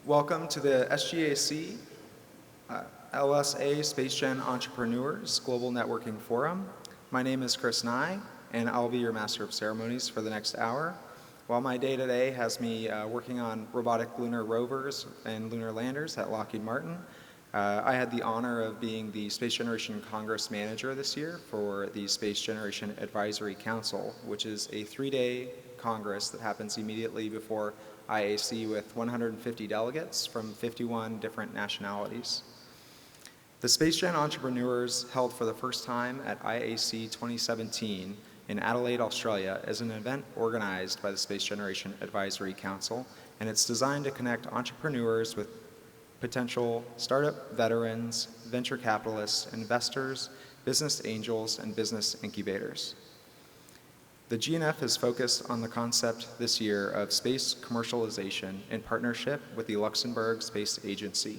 Welcome to the SGAC LSA SpaceGen Entrepreneurs Global Networking Forum. My name is Chris Nye, and I'll be your Master of Ceremonies for the next hour. While my day today has me working on robotic lunar rovers and lunar landers at Lockheed Martin, I had the honor of being the Space Generation Congress Manager this year for the Space Generation Advisory Council, which is a 3-day Congress that happens immediately before IAC with 150 delegates from 51 different nationalities. The SpaceGen Entrepreneurs held for the first time at IAC 2017 in Adelaide, Australia, is an event organized by the Space Generation Advisory Council, and it's designed to connect entrepreneurs with potential startup veterans, venture capitalists, investors, business angels, and business incubators. The GNF is focused on the concept this year of space commercialization in partnership with the Luxembourg Space Agency.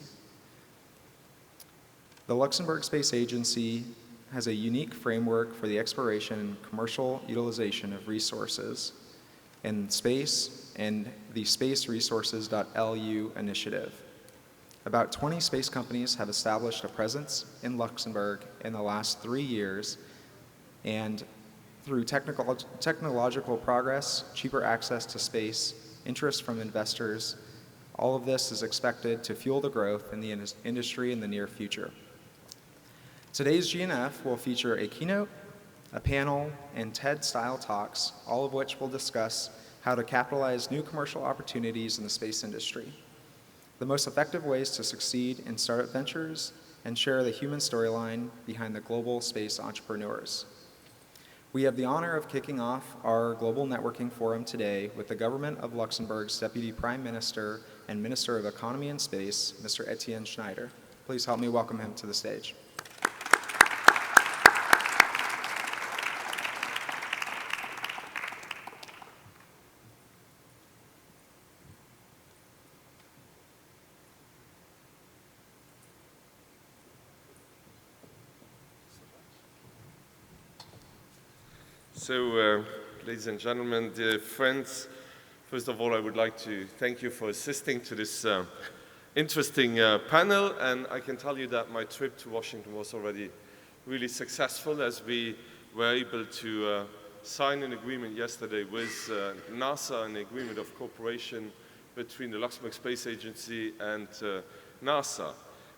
The Luxembourg Space Agency has a unique framework for the exploration and commercial utilization of resources in space and the spaceresources.lu initiative. About 20 space companies have established a presence in Luxembourg in the last 3 years, and through technological progress, cheaper access to space, interest from investors, all of this is expected to fuel the growth in the industry in the near future. Today's GNF will feature a keynote, a panel, and TED-style talks, all of which will discuss how to capitalize new commercial opportunities in the space industry, the most effective ways to succeed in startup ventures, and share the human storyline behind the global space entrepreneurs. We have the honor of kicking off our Global Networking Forum today with the Government of Luxembourg's Deputy Prime Minister and Minister of Economy and Space, Mr. Etienne Schneider. Please help me welcome him to the stage. So, ladies and gentlemen, dear friends, first of all, I would like to thank you for assisting to this interesting panel, and I can tell you that my trip to Washington was already really successful, as we were able to sign an agreement yesterday with NASA, an agreement of cooperation between the Luxembourg Space Agency and NASA.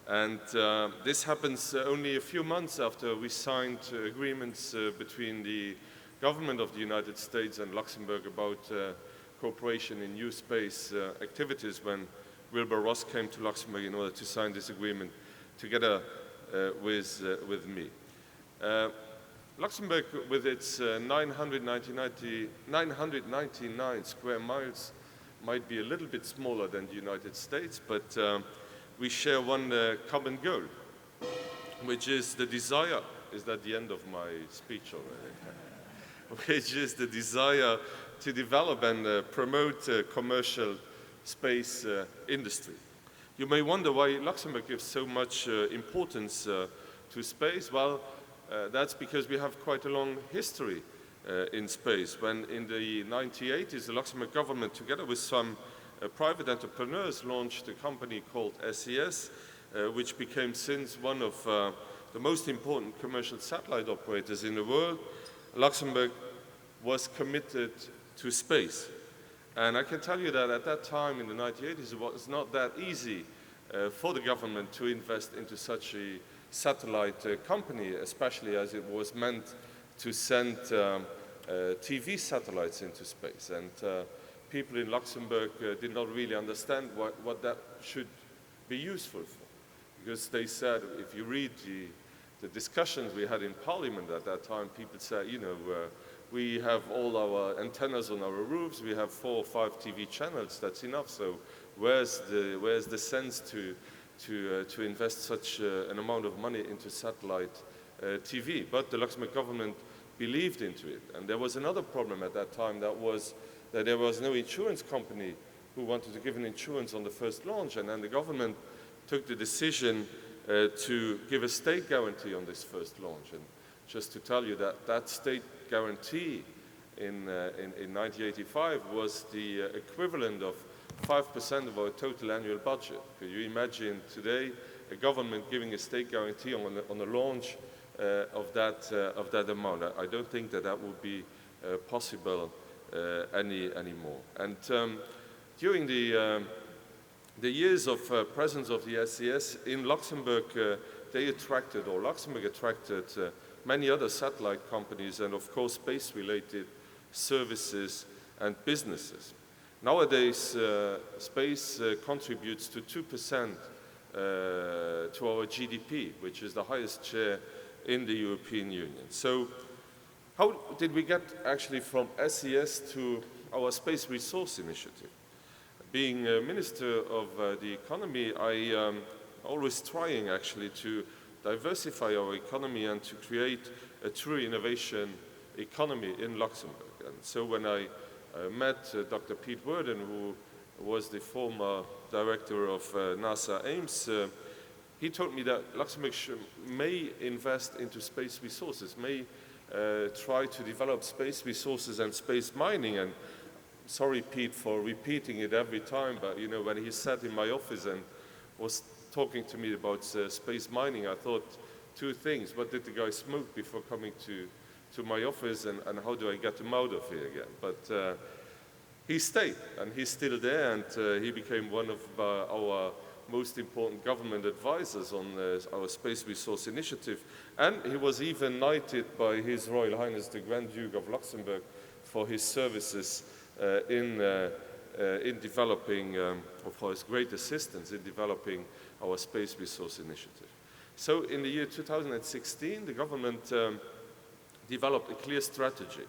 And this happens only a few months after we signed agreements between the government of the United States and Luxembourg about cooperation in new space activities, when Wilbur Ross came to Luxembourg in order to sign this agreement together with me. Luxembourg, with its 999 square miles, might be a little bit smaller than the United States, but we share one common goal, which is the desire. Is that the end of my speech already? Which is the desire to develop and promote commercial space industry. You may wonder why Luxembourg gives so much importance to space. Well, that's because we have quite a long history in space. When in the 1980s, the Luxembourg government, together with some private entrepreneurs, launched a company called SES, which became since one of the most important commercial satellite operators in the world. Luxembourg was committed to space. And I can tell you that at that time in the 1980s, it was not that easy for the government to invest into such a satellite company, especially as it was meant to send TV satellites into space. And people in Luxembourg did not really understand what that should be useful for. Because they said, if you read the discussions we had in Parliament at that time, people said, you know, we have all our antennas on our roofs, we have 4 or 5 TV channels, that's enough. So where's the sense to invest such an amount of money into satellite TV? But the Luxembourg government believed into it. And there was another problem at that time, that was that there was no insurance company who wanted to give an insurance on the first launch, and then the government took the decision to give a state guarantee on this first launch. And just to tell you that state guarantee in 1985 was the equivalent of 5% of our total annual budget. Could you imagine today a government giving a state guarantee on the launch of that amount? I don't think that would be possible anymore. And during the years of presence of the SES in Luxembourg, Luxembourg attracted many other satellite companies and, of course, space-related services and businesses. Nowadays, space contributes to 2% to our GDP, which is the highest share in the European Union. So how did we get actually from SES to our Space Resource Initiative? Being a Minister of the Economy, I always trying actually to diversify our economy and to create a true innovation economy in Luxembourg. And so when I met Dr. Pete Worden, who was the former director of NASA Ames, he told me that Luxembourg may invest into space resources, may try to develop space resources and space mining. And sorry, Pete, for repeating it every time, but you know, when he sat in my office and was talking to me about space mining, I thought two things. What did the guy smoke before coming to my office, and how do I get him out of here again? But he stayed, and he's still there, and he became one of our most important government advisors on our Space Resource Initiative. And he was even knighted by His Royal Highness the Grand Duke of Luxembourg for his services in developing, or for his great assistance in developing our Space Resource Initiative. So in the year 2016, the government developed a clear strategy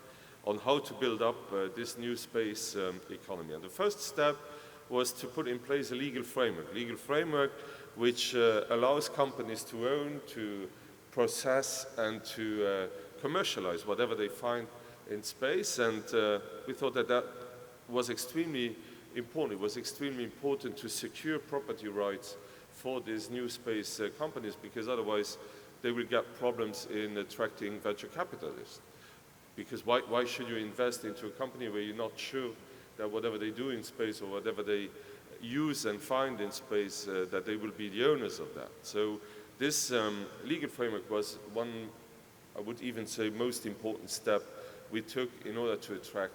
on how to build up this new space economy. And the first step was to put in place a legal framework which allows companies to own, to process, and to commercialize whatever they find in space. And we thought that was extremely important. It was extremely important to secure property rights for these new space companies, because otherwise they will get problems in attracting venture capitalists. Because why should you invest into a company where you're not sure that whatever they do in space or whatever they use and find in space, that they will be the owners of that? So this legal framework was one, I would even say, most important step we took in order to attract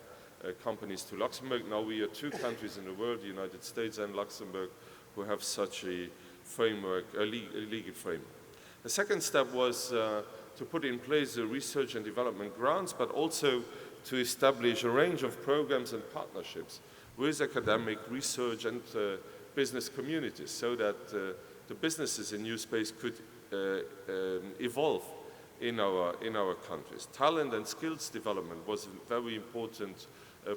companies to Luxembourg. Now we are two countries in the world, the United States and Luxembourg, who have such a framework, a legal framework. The second step was to put in place the research and development grants, but also to establish a range of programs and partnerships with academic research and business communities, so that the businesses in new space could evolve in our countries. Talent and skills development was a very important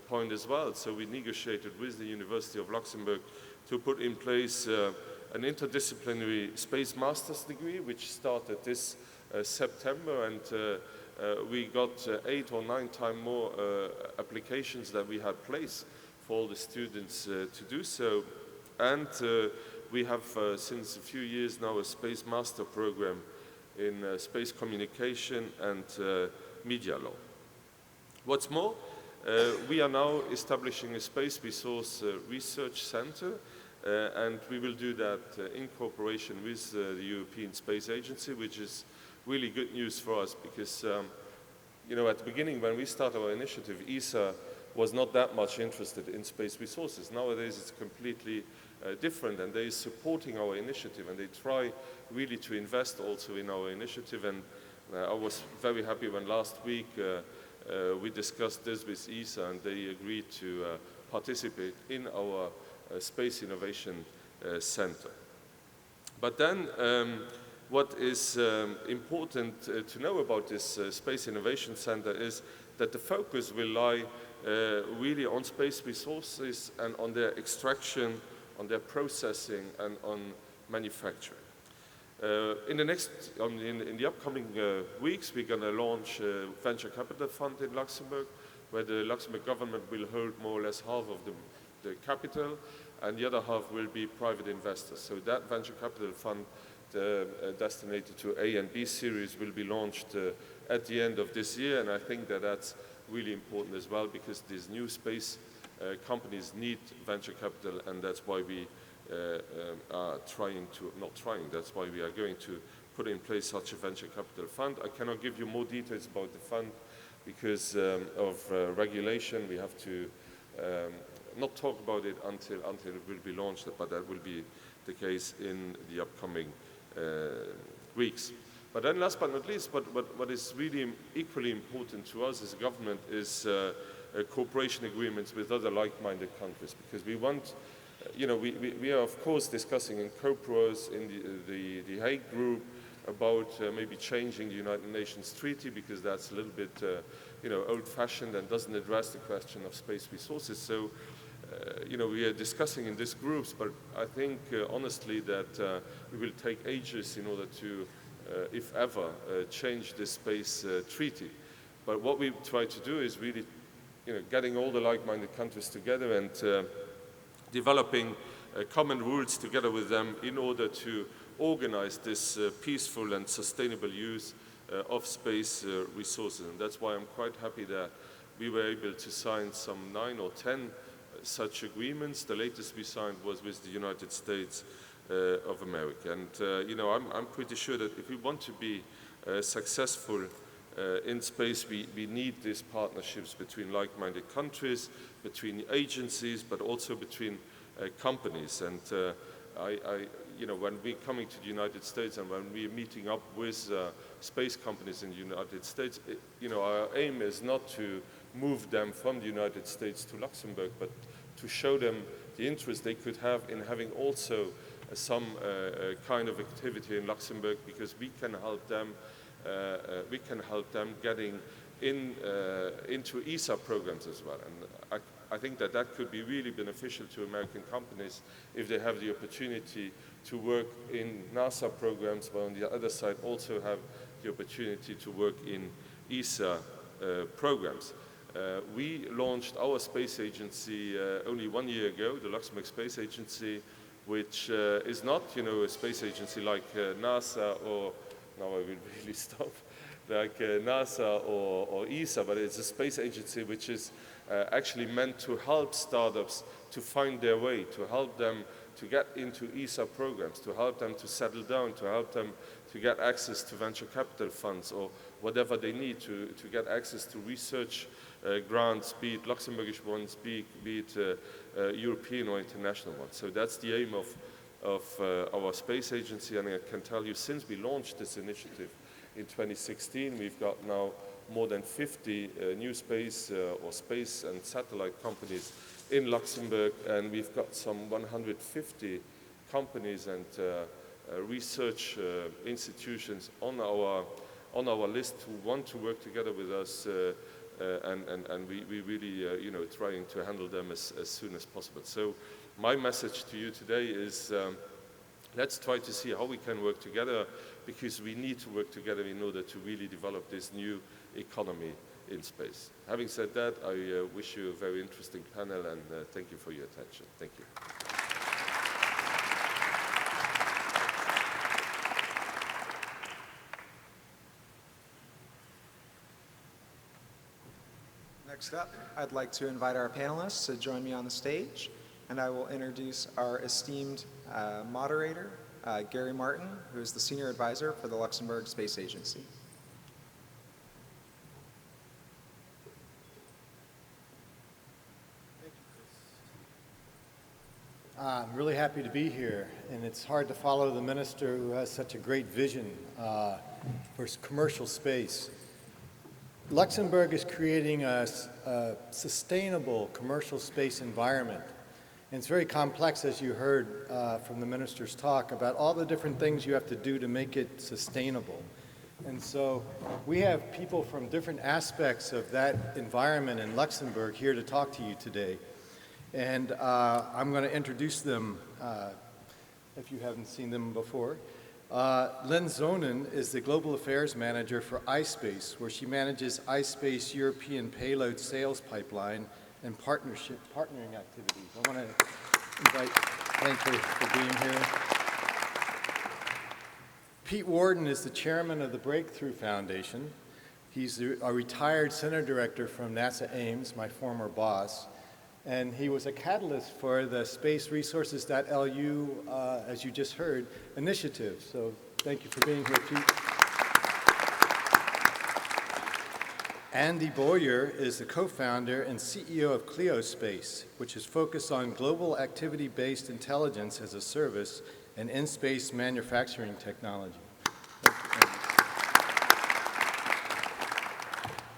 point as well. So we negotiated with the University of Luxembourg to put in place an interdisciplinary space master's degree, which started this September, and we got 8 or 9 times more applications that we had placed for all the students to do so. And we have since a few years now a space master program in space communication and media law. What's more, we are now establishing a space resource research center, and we will do that in cooperation with the European Space Agency, which is really good news for us, because you know, at the beginning when we started our initiative, ESA was not that much interested in space resources. Nowadays it's completely different, and they are supporting our initiative, and they try really to invest also in our initiative. And I was very happy when last week we discussed this with ESA, and they agreed to participate in our Space Innovation Center. But then what is important to know about this Space Innovation Center is that the focus will lie really on space resources and on their extraction, on their processing, and on manufacturing. In the upcoming weeks, we're going to launch a venture capital fund in Luxembourg, where the Luxembourg government will hold more or less half of the capital, and the other half will be private investors. So that venture capital fund destined to A and B series will be launched at the end of this year, and I think that that's really important as well, because these new space companies need venture capital, and that's why we are that's why we are going to put in place such a venture capital fund. I cannot give you more details about the fund because of regulation. We have to not talk about it until it will be launched, but that will be the case in the upcoming weeks. But then last but not least, what is really equally important to us as a government is cooperation agreements with other like-minded countries, because we want, we are of course discussing in COPROS, in the Hague group, about maybe changing the United Nations Treaty, because that's a little bit old-fashioned and doesn't address the question of space resources. So we are discussing in these groups, but I think honestly that we will take ages in order to, if ever, change this space treaty. But what we try to do is really getting all the like-minded countries together and developing common rules together with them in order to organize this peaceful and sustainable use of space resources. And that's why I'm quite happy that we were able to sign some 9 or 10 such agreements. The latest we signed was with the United States of America. And I'm pretty sure that if we want to be successful in space, we need these partnerships between like-minded countries, between agencies, but also between companies. And when we're coming to the United States and when we're meeting up with space companies in the United States, our aim is not to move them from the United States to Luxembourg, but to show them the interest they could have in having also some kind of activity in Luxembourg, because we can help them. Getting into ESA programs as well. And I think that could be really beneficial to American companies if they have the opportunity to work in NASA programs, but on the other side also have the opportunity to work in ESA programs. We launched our space agency only 1 year ago, the Luxembourg Space Agency, which is not, a space agency like NASA or, now I will really stop, like NASA or ESA, but it's a space agency which is actually meant to help startups to find their way, to help them to get into ESA programs, to help them to settle down, to help them to get access to venture capital funds or whatever they need to get access to research grants, be it Luxembourgish ones, be it European or international ones. So that's the aim of our space agency, and I can tell you since we launched this initiative in 2016, we've got now more than 50 new space or space and satellite companies in Luxembourg, and we've got some 150 companies and research institutions on our list who want to work together with us, and we really trying to handle them as soon as possible. So my message to you today is let's try to see how we can work together, because we need to work together in order to really develop this new economy in space. Having said that, I wish you a very interesting panel, and thank you for your attention. Thank you. Next up, I'd like to invite our panelists to join me on the stage, and I will introduce our esteemed moderator, Gary Martin, who is the Senior Advisor for the Luxembourg Space Agency. I'm really happy to be here, and it's hard to follow the minister who has such a great vision for commercial space. Luxembourg is creating a sustainable commercial space environment. And it's very complex, as you heard from the minister's talk, about all the different things you have to do to make it sustainable. And so we have people from different aspects of that environment in Luxembourg here to talk to you today. And I'm going to introduce them if you haven't seen them before. Lynn Zonen is the Global Affairs Manager for iSpace, where she manages iSpace European Payload Sales Pipeline and partnering activities. I want to thank her for being here. Pete Warden is the chairman of the Breakthrough Foundation. He's a retired center director from NASA Ames, my former boss. and he was a catalyst for the Space Resources.lu, as you just heard, initiative. So thank you for being here, Pete. Andy Boyer is the co-founder and CEO of CleoSpace, which is focused on global activity-based intelligence as a service and in-space manufacturing technology.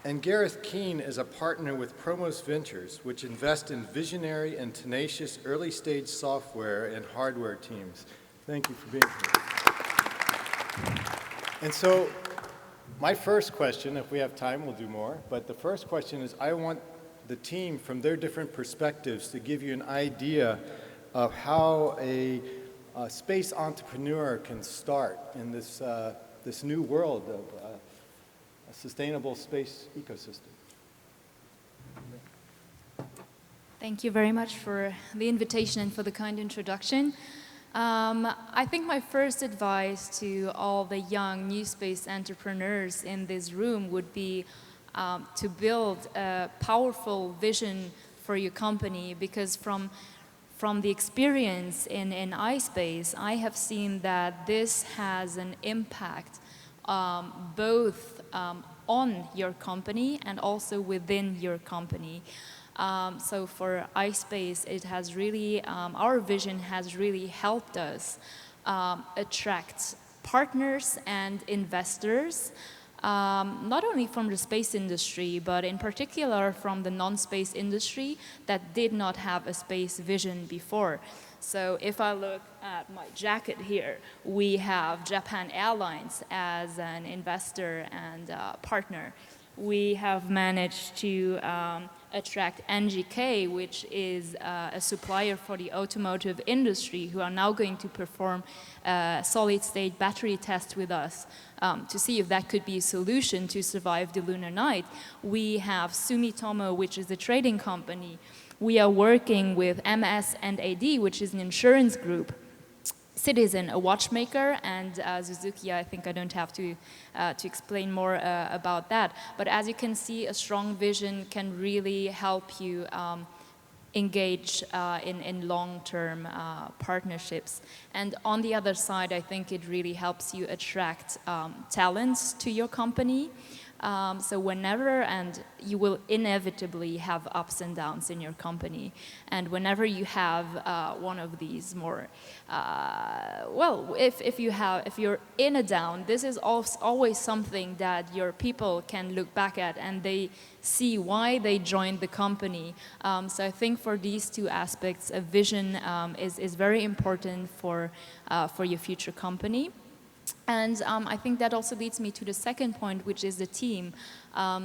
And Gareth Keane is a partner with Promos Ventures, which invest in visionary and tenacious early-stage software and hardware teams. Thank you for being here. And so, my first question, if we have time, we'll do more, but the first question is I want the team from their different perspectives to give you an idea of how a space entrepreneur can start in this, this new world of a sustainable space ecosystem. Thank you very much for the invitation and for the kind introduction. I think my first advice to all the young new space entrepreneurs in this room would be to build a powerful vision for your company, because from the experience in iSpace, I have seen that this has an impact both on your company and also within your company. So for iSpace, it has really, our vision has really helped us attract partners and investors, not only from the space industry, but in particular from the non-space industry that did not have a space vision before. So if I look at my jacket here, we have Japan Airlines as an investor and partner. We have managed to attract NGK, which is a supplier for the automotive industry, who are now going to perform a solid-state battery test with us to see if that could be a solution to survive the lunar night. We have Sumitomo, which is a trading company. We are working with MS&AD, which is an insurance group. Citizen, a watchmaker, and Suzuki, I think I don't have to explain more about that. But as you can see, a strong vision can really help you engage in long-term partnerships. And on the other side, I think it really helps you attract talents to your company. So whenever, and you will inevitably have ups and downs in your company, and whenever you have one of these more, well, if you're in a down, this is always something that your people can look back at and they see why they joined the company. So I think for these two aspects, a vision is very important for your future company. And I think that also leads me to the second point, which is the team.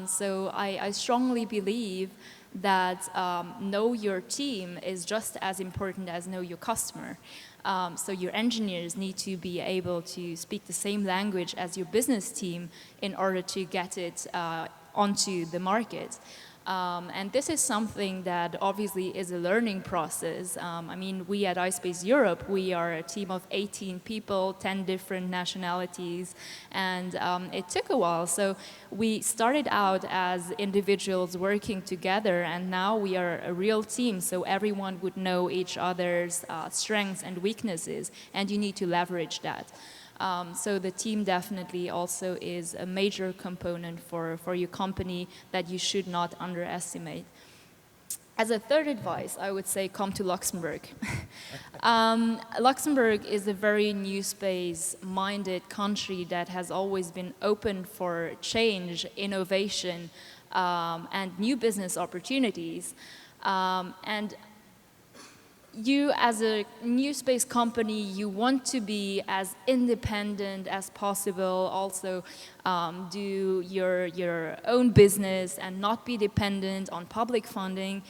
So I strongly believe that know your team is just as important as know your customer. So your engineers need to be able to speak the same language as your business team in order to get it onto the market. And this is something that obviously is a learning process. I mean, we at iSpace Europe, we are a team of 18 people, 10 different nationalities, and it took a while. So we started out as individuals working together, and now we are a real team, so everyone would know each other's strengths and weaknesses, and you need to leverage that. So the team definitely also is a major component for your company that you should not underestimate. As a third advice, I would say come to Luxembourg. Luxembourg is a very new space-minded country that has always been open for change, innovation, and new business opportunities. And you, as a new space company, you want to be as independent as possible, also do your own business and not be dependent on public funding.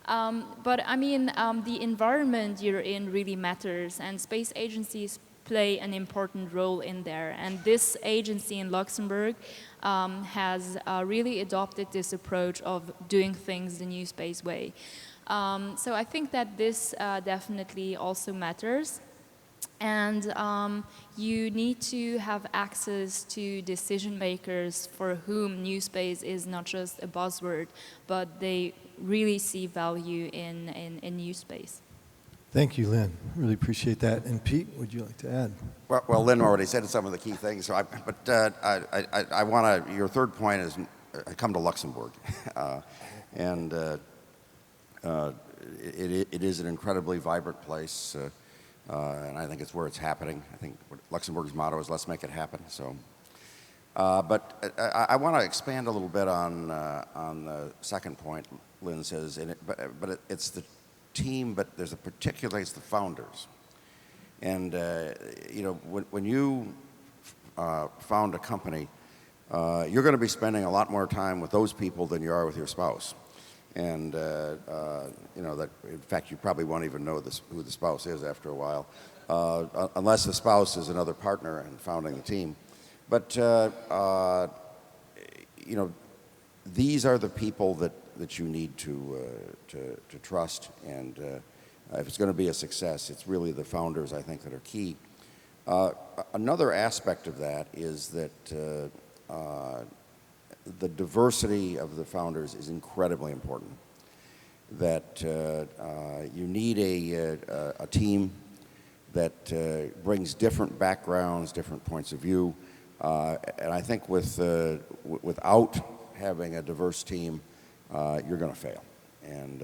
But I mean, the environment you're in really matters, and space agencies play an important role in there. And this agency in Luxembourg has really adopted this approach of doing things the new space way. So I think that this definitely also matters. And you need to have access to decision makers for whom new space is not just a buzzword, but they really see value in new space. Thank you, Lynn. Really appreciate that. And Pete, would you like to add? Well, Lynn already said some of the key things. So I want to. Your third point is, I come to Luxembourg, and it is an incredibly vibrant place, and I think it's where it's happening. I think Luxembourg's motto is "Let's make it happen." So, but I want to expand a little bit on the second point Lynn says, but it's the team, but it's the founders. And when you found a company, you're going to be spending a lot more time with those people than you are with your spouse. And that, in fact, you probably won't even know who the spouse is after a while, unless the spouse is another partner in founding the team. But these are the people that you need to trust, and if it's going to be a success, it's really the founders, I think, that are key. Another aspect of that is that the diversity of the founders is incredibly important. That you need a team that brings different backgrounds, different points of view, and I think without having a diverse team, you're going to fail. And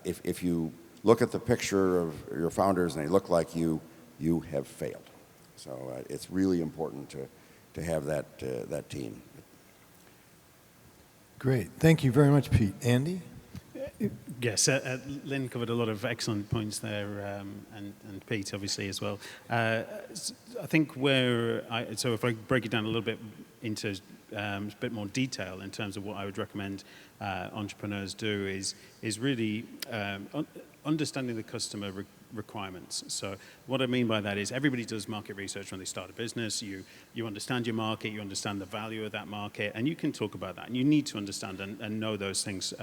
if you look at the picture of your founders and they look like you have failed. So it's really important to have that team. Great. Thank you very much, Pete. Andy? Yes, Lynn covered a lot of excellent points there, and Pete obviously as well. I think so if I break it down a little bit into a bit more detail in terms of what I would recommend entrepreneurs do is really understanding the customer requirements. So what I mean by that is everybody does market research when they start a business. You understand your market, you understand the value of that market, and you can talk about that. And you need to understand and know those things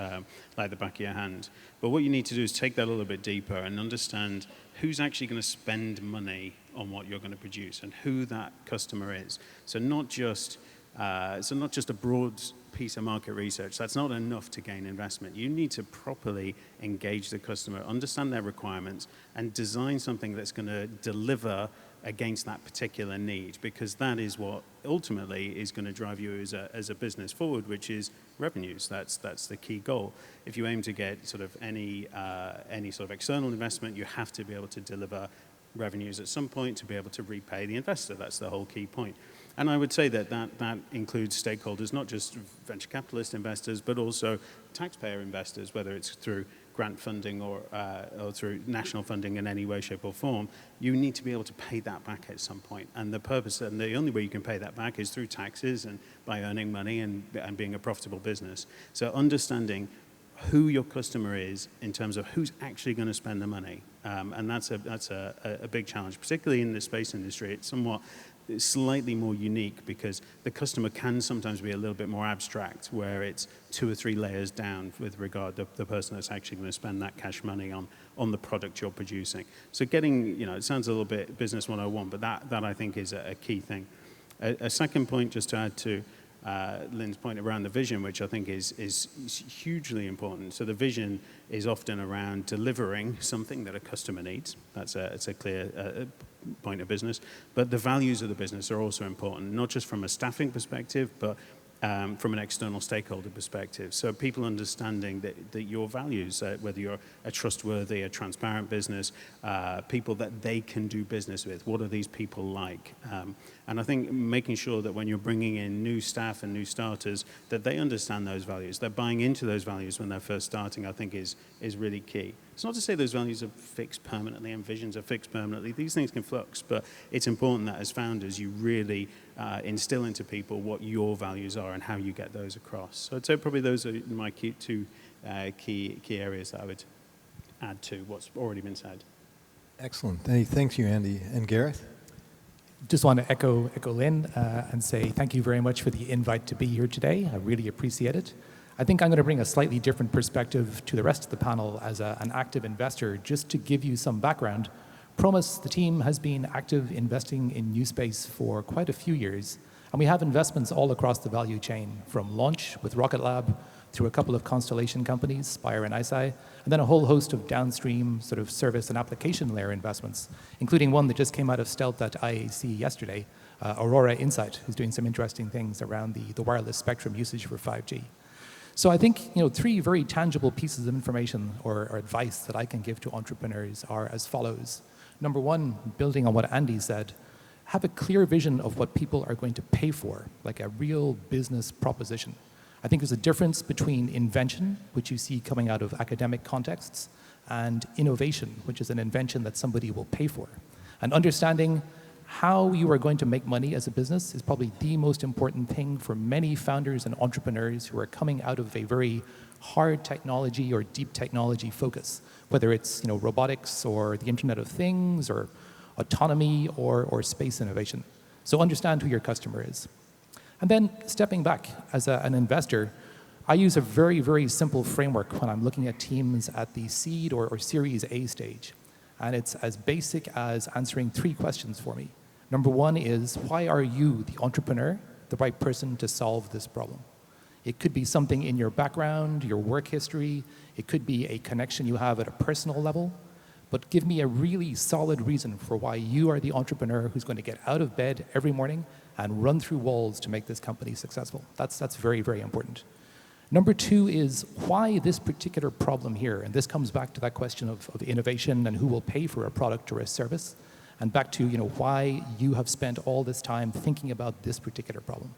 like the back of your hand. But what you need to do is take that a little bit deeper and understand who's actually going to spend money on what you're going to produce and who that customer is. So not just a broad piece of market research. That's not enough to gain investment. You need to properly engage the customer, understand their requirements, and design something that's going to deliver against that particular need, because that is what ultimately is going to drive you as a business forward, which is revenues. That's the key goal. If you aim to get sort of any sort of external investment, you have to be able to deliver revenues at some point to be able to repay the investor. That's the whole key point. And I would say that includes stakeholders, not just venture capitalist investors, but also taxpayer investors, whether it's through grant funding or through national funding in any way, shape, or form. You need to be able to pay that back at some point. And the only way you can pay that back is through taxes and by earning money and being a profitable business. So understanding who your customer is in terms of who's actually going to spend the money. And that's a big challenge, particularly in the space industry. It's slightly more unique because the customer can sometimes be a little bit more abstract, where it's 2 or 3 layers down with regard to the person that's actually going to spend that cash money on the product you're producing. So it sounds a little bit business 101, but that I think is a key thing. A second point, just to add to Lynn's point around the vision, which I think is hugely important. So the vision is often around delivering something that a customer needs. That's a clear point of business. But the values of the business are also important, not just from a staffing perspective, but from an external stakeholder perspective. So people understanding that your values, whether you're a trustworthy, a transparent business, people that they can do business with, what are these people like? And I think making sure that when you're bringing in new staff and new starters, that they understand those values. They're buying into those values when they're first starting, I think is really key. It's not to say those values are fixed permanently and visions are fixed permanently. These things can flux, but it's important that as founders you really instill into people what your values are and how you get those across. So I'd say probably those are my two key areas that I would add to what's already been said. Excellent. Thank you, Andy. And Gareth? Just want to echo Lynn and say thank you very much for the invite to be here today. I really appreciate it. I think I'm going to bring a slightly different perspective to the rest of the panel as an active investor, just to give you some background Promus, the team, has been active investing in new space for quite a few years, and we have investments all across the value chain, from launch with Rocket Lab through a couple of constellation companies, Spire and ISI, and then a whole host of downstream sort of service and application layer investments, including one that just came out of stealth at IAC yesterday, Aurora Insight, who's doing some interesting things around the wireless spectrum usage for 5G. So I think three very tangible pieces of information or advice that I can give to entrepreneurs are as follows. Number one, building on what Andy said, have a clear vision of what people are going to pay for, like a real business proposition. I think there's a difference between invention, which you see coming out of academic contexts, and innovation, which is an invention that somebody will pay for. And understanding how you are going to make money as a business is probably the most important thing for many founders and entrepreneurs who are coming out of a very hard technology or deep technology focus, whether it's robotics or the Internet of Things or autonomy or space innovation. So understand who your customer is. And then stepping back as an investor, I use a very, very simple framework when I'm looking at teams at the seed or Series A stage. And it's as basic as answering three questions for me. Number one is, why are you, the entrepreneur, the right person to solve this problem? It could be something in your background, your work history. It could be a connection you have at a personal level. But give me a really solid reason for why you are the entrepreneur who's going to get out of bed every morning and run through walls to make this company successful. That's very, very important. Number two is, why this particular problem here? And this comes back to that question of innovation and who will pay for a product or a service, and back to why you have spent all this time thinking about this particular problem.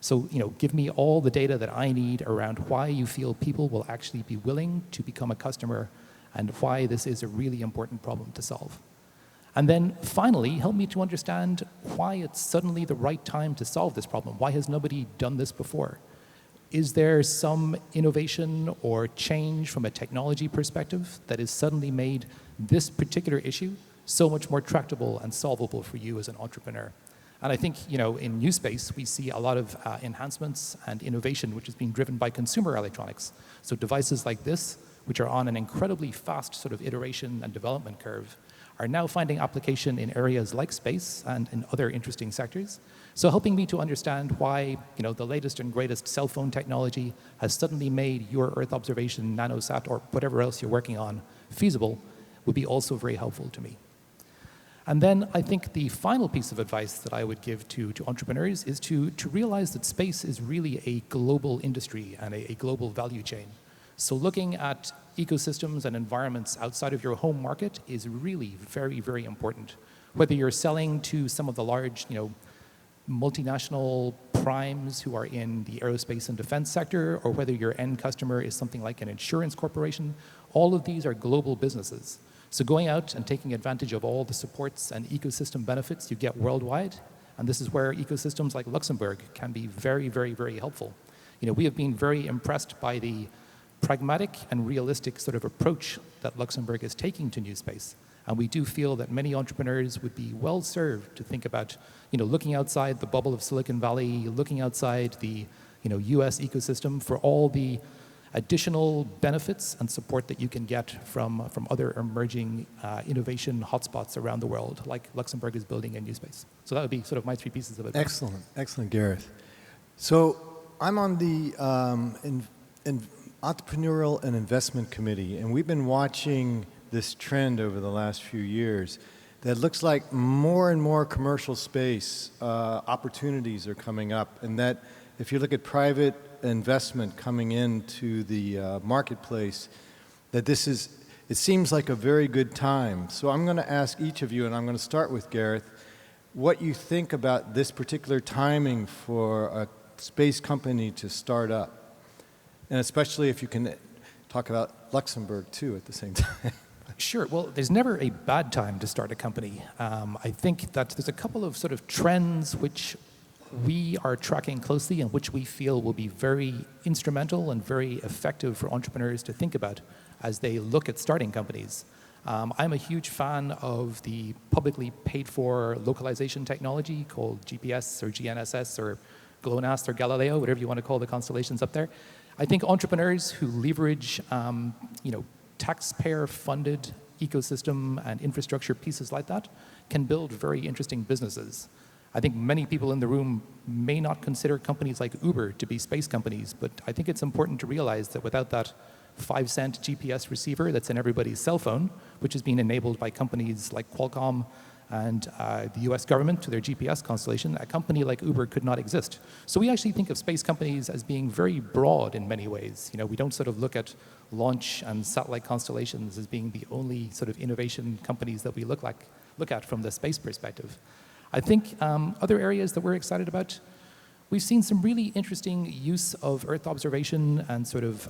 So give me all the data that I need around why you feel people will actually be willing to become a customer and why this is a really important problem to solve. And then finally, help me to understand why it's suddenly the right time to solve this problem. Why has nobody done this before? Is there some innovation or change from a technology perspective that has suddenly made this particular issue so much more tractable and solvable for you as an entrepreneur? And I think, in new space, we see a lot of enhancements and innovation, which is being driven by consumer electronics. So devices like this, which are on an incredibly fast sort of iteration and development curve, are now finding application in areas like space and in other interesting sectors. So helping me to understand why the latest and greatest cell phone technology has suddenly made your Earth observation, nanosat, or whatever else you're working on feasible would be also very helpful to me. And then I think the final piece of advice that I would give to entrepreneurs is to realize that space is really a global industry and a global value chain. So looking at ecosystems and environments outside of your home market is really very, very important. Whether you're selling to some of the large, multinational primes who are in the aerospace and defense sector, or whether your end customer is something like an insurance corporation, all of these are global businesses. So going out and taking advantage of all the supports and ecosystem benefits you get worldwide, and this is where ecosystems like Luxembourg can be very, very, very helpful. We have been very impressed by the pragmatic and realistic sort of approach that Luxembourg is taking to new space. And we do feel that many entrepreneurs would be well served to think about, looking outside the bubble of Silicon Valley, looking outside the, US ecosystem for all the additional benefits and support that you can get from other emerging innovation hotspots around the world, like Luxembourg is building in new space. So that would be sort of my three pieces of advice. Excellent, Gareth. So I'm on the Entrepreneurial and Investment Committee, and we've been watching this trend over the last few years that looks like more and more commercial space opportunities are coming up, and that if you look at private investment coming into the marketplace, that it seems like a very good time. So I'm going to ask each of you, and I'm going to start with Gareth, what you think about this particular timing for a space company to start up. And especially if you can talk about Luxembourg, too, at the same time. Sure. Well, there's never a bad time to start a company. I think that there's a couple of sort of trends which we are tracking closely and which we feel will be very instrumental and very effective for entrepreneurs to think about as they look at starting companies. I'm a huge fan of the publicly paid for localization technology called GPS or GNSS or GLONASS or Galileo, whatever you want to call the constellations up there. I think entrepreneurs who leverage taxpayer-funded ecosystem and infrastructure pieces like that can build very interesting businesses. I think many people in the room may not consider companies like Uber to be space companies, but I think it's important to realize that without that 5-cent GPS receiver that's in everybody's cell phone, which is being enabled by companies like Qualcomm and the US government to their GPS constellation, a company like Uber could not exist. So we actually think of space companies as being very broad in many ways. You know, we don't sort of look at launch and satellite constellations as being the only sort of innovation companies that we look at from the space perspective. I think other areas that we're excited about, we've seen some really interesting use of Earth observation and sort of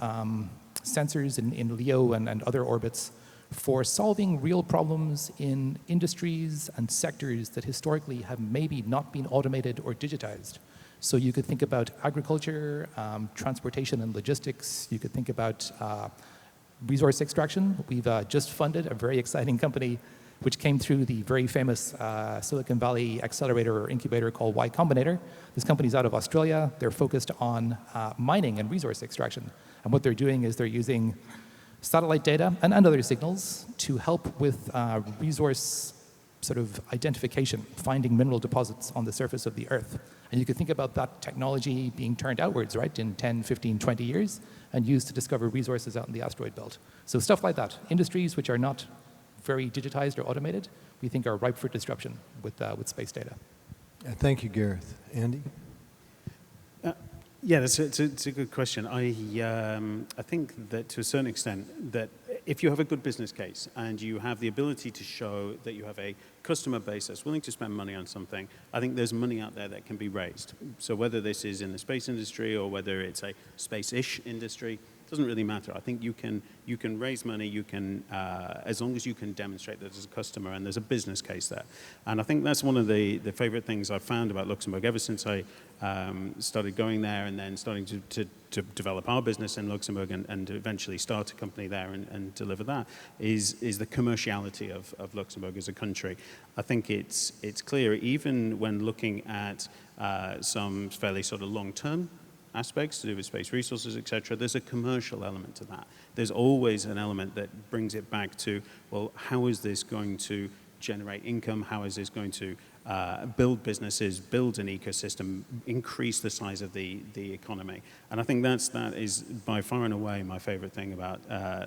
sensors in LEO and other orbits for solving real problems in industries and sectors that historically have maybe not been automated or digitized. So you could think about agriculture, transportation and logistics. You could think about resource extraction. We've just funded a very exciting company which came through the very famous Silicon Valley accelerator or incubator called Y Combinator. This company's out of Australia. They're focused on mining and resource extraction. And what they're doing is they're using satellite data and other signals to help with resource sort of identification, finding mineral deposits on the surface of the Earth. And you could think about that technology being turned outwards, right, in 10, 15, 20 years and used to discover resources out in the asteroid belt. So stuff like that. Industries which are not very digitized or automated, we think are ripe for disruption with space data. Thank you, Gareth. Andy? Yeah, it's a good question. I think that to a certain extent that if you have a good business case and you have the ability to show that you have a customer base that's willing to spend money on something, I think there's money out there that can be raised. So whether this is in the space industry or whether it's a space-ish industry, doesn't really matter. I think you can raise money, you can, as long as you can demonstrate that as a customer and there's a business case there. And I think that's one of the favorite things I've found about Luxembourg ever since I started going there and then starting to develop our business in Luxembourg and eventually start a company there and deliver that is the commerciality of Luxembourg as a country. I think it's clear, even when looking at some fairly sort of long-term aspects to do with space resources, et cetera, there's a commercial element to that. There's always an element that brings it back to, well, how is this going to generate income? How is this going to build businesses, build an ecosystem, increase the size of the economy? And I think that is by far and away my favorite thing about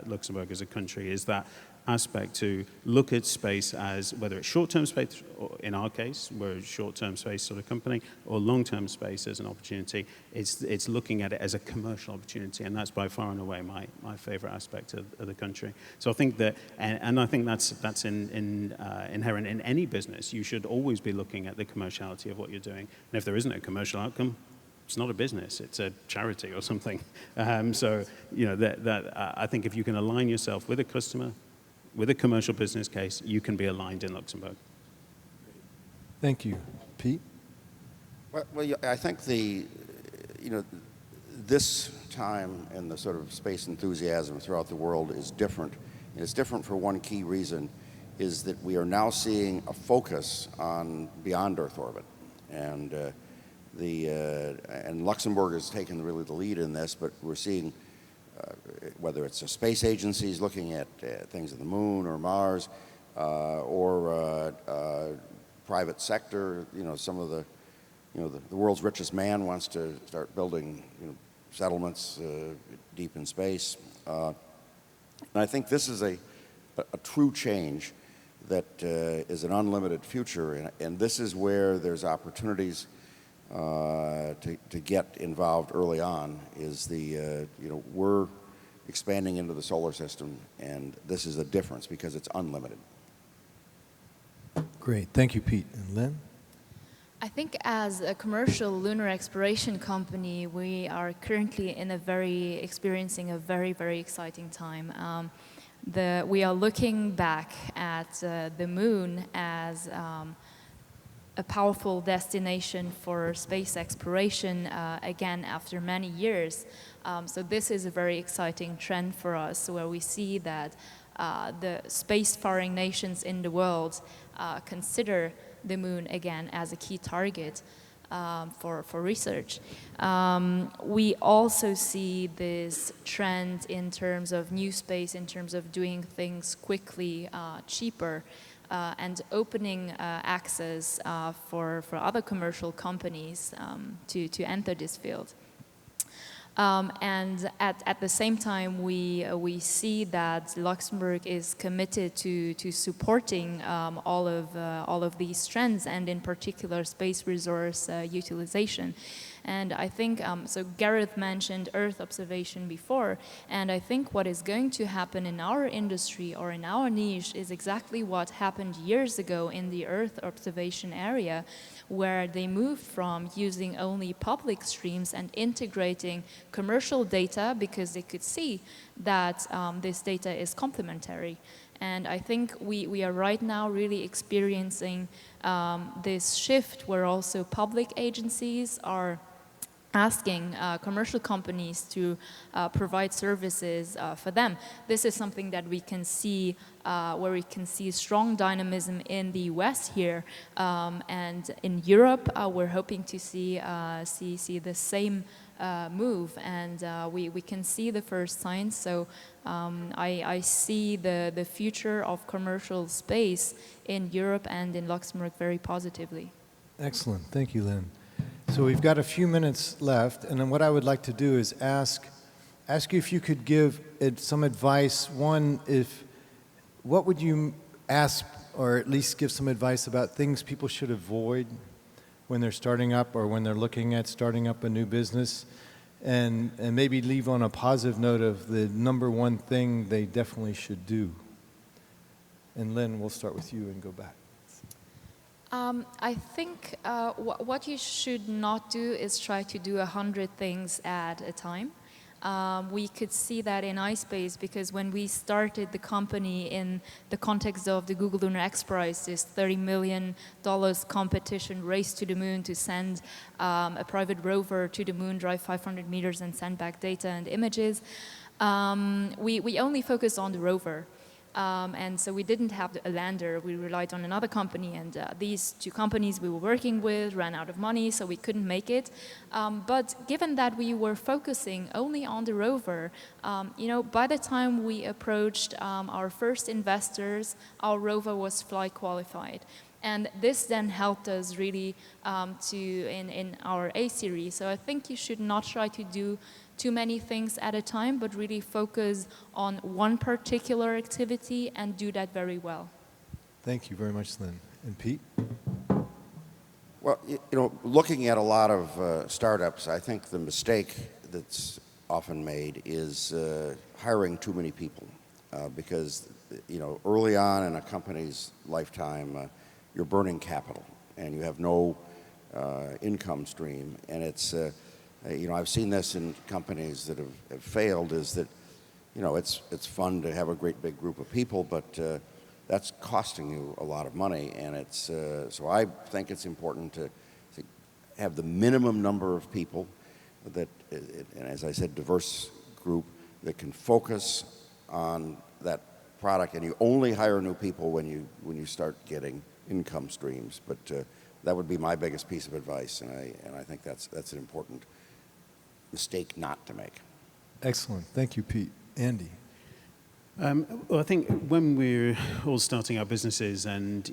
Luxembourg as a country, is that aspect to look at space as whether it's short-term space, or in our case, we're a short-term space sort of company, or long-term space as an opportunity. It's looking at it as a commercial opportunity, and that's by far and away my favorite aspect of the country. So I think that, and I think that's inherent in any business. You should always be looking at the commerciality of what you're doing. And if there isn't a commercial outcome, it's not a business, it's a charity or something. So, you know, I think if you can align yourself with a customer, with a commercial business case, you can be aligned in Luxembourg. Thank you. Pete? Well, I think this time and the sort of space enthusiasm throughout the world is different. And it's different for one key reason, is that we are now seeing a focus on beyond Earth orbit. And and Luxembourg has taken really the lead in this, but we're seeing whether it's the space agencies looking at things on the moon or Mars, or private sector, some of the world's richest man wants to start building settlements deep in space. And I think this is a true change that is an unlimited future, and this is where there's opportunities to get involved early on. Is we're expanding into the solar system, and this is a difference because it's unlimited. Great, thank you, Pete. And Lynn? I think as a commercial lunar exploration company, we are currently experiencing a very, very exciting time. We are looking back at the moon as a powerful destination for space exploration, again, after many years. So this is a very exciting trend for us, where we see that the spacefaring nations in the world consider the moon again as a key target. for research. We also see this trend in terms of new space, in terms of doing things quickly, cheaper, and opening access for other commercial companies to enter this field. And at the same time, we see that Luxembourg is committed to supporting all of these trends, and in particular space resource utilization. And I think, so Gareth mentioned Earth observation before, and I think what is going to happen in our industry or in our niche is exactly what happened years ago in the Earth observation area, where they moved from using only public streams and integrating commercial data because they could see that this data is complementary. And I think we are right now really experiencing this shift where also public agencies are asking commercial companies to provide services for them. This is something that we can see, where we can see strong dynamism in the US here, and in Europe we're hoping to see the same move, and we can see the first signs. So I see the future of commercial space in Europe and in Luxembourg very positively. Excellent. Thank you, Lynn. So we've got a few minutes left, and then what I would like to do is ask you if you could give some advice. One, what would you ask, or at least give some advice about things people should avoid when they're starting up or when they're looking at starting up a new business, and maybe leave on a positive note of the number one thing they definitely should do. And Lynn, we'll start with you and go back. I think what you should not do is try to do 100 things at a time. We could see that in iSpace, because when we started the company in the context of the Google Lunar X Prize, this $30 million competition, race to the moon to send a private rover to the moon, drive 500 meters and send back data and images, we only focused on the rover. And so we didn't have a lander. We relied on another company, and these two companies we were working with ran out of money, so we couldn't make it. But given that we were focusing only on the rover, by the time we approached our first investors, our rover was flight qualified. And this then helped us really in our A series. So I think you should not try to do too many things at a time, but really focus on one particular activity and do that very well. Thank you very much, Lynn. And Pete? Well, looking at a lot of startups, I think the mistake that's often made is hiring too many people, because early on in a company's lifetime, you're burning capital and you have no income stream, and it's I've seen this in companies that have failed, is that it's fun to have a great big group of people, but that's costing you a lot of money, and it's so I think it's important to have the minimum number of people that, and as I said, diverse group that can focus on that product, and you only hire new people when you start getting income streams. But that would be my biggest piece of advice, and I think that's an important mistake not to make. Excellent. Thank you, Pete. Andy? Well, I think when we're all starting our businesses, and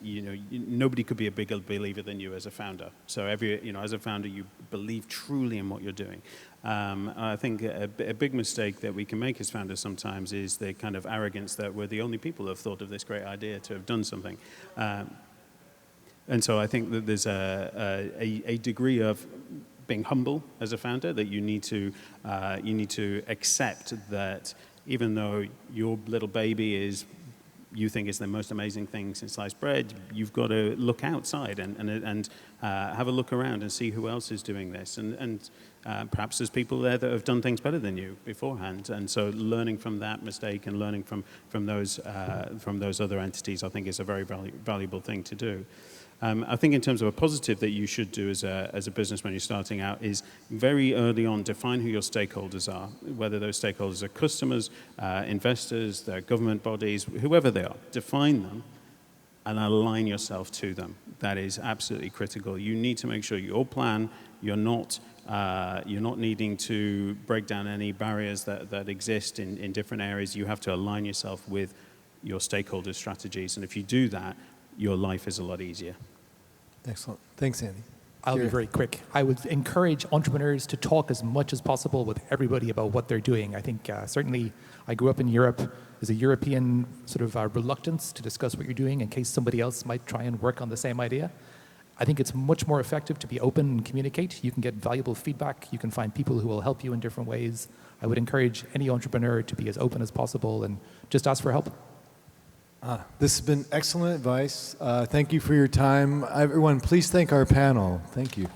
nobody could be a bigger believer than you as a founder. So as a founder, you believe truly in what you're doing. I think a big mistake that we can make as founders sometimes is the kind of arrogance that we're the only people who have thought of this great idea to have done something. And so I think that there's a degree of being humble as a founder, that you need to accept that even though your little baby you think is the most amazing thing since sliced bread, you've got to look outside and have a look around and see who else is doing this, and perhaps there's people there that have done things better than you beforehand, and so learning from that mistake and learning from those other entities, I think, is a very valuable thing to do. I think in terms of a positive that you should do as a business when you're starting out is very early on define who your stakeholders are, whether those stakeholders are customers, investors, government bodies, whoever they are. Define them and align yourself to them. That is absolutely critical. You need to make sure your plan, you're not needing to break down any barriers that exist in different areas. You have to align yourself with your stakeholders' strategies. And if you do that, your life is a lot easier. Excellent. Thanks, Andy. I'll be Gareth. very quick. I would encourage entrepreneurs to talk as much as possible with everybody about what they're doing. I think certainly I grew up in Europe. There's a European sort of reluctance to discuss what you're doing in case somebody else might try and work on the same idea. I think it's much more effective to be open and communicate. You can get valuable feedback. You can find people who will help you in different ways. I would encourage any entrepreneur to be as open as possible and just ask for help. This has been excellent advice. Thank you for your time. Everyone, please thank our panel. Thank you.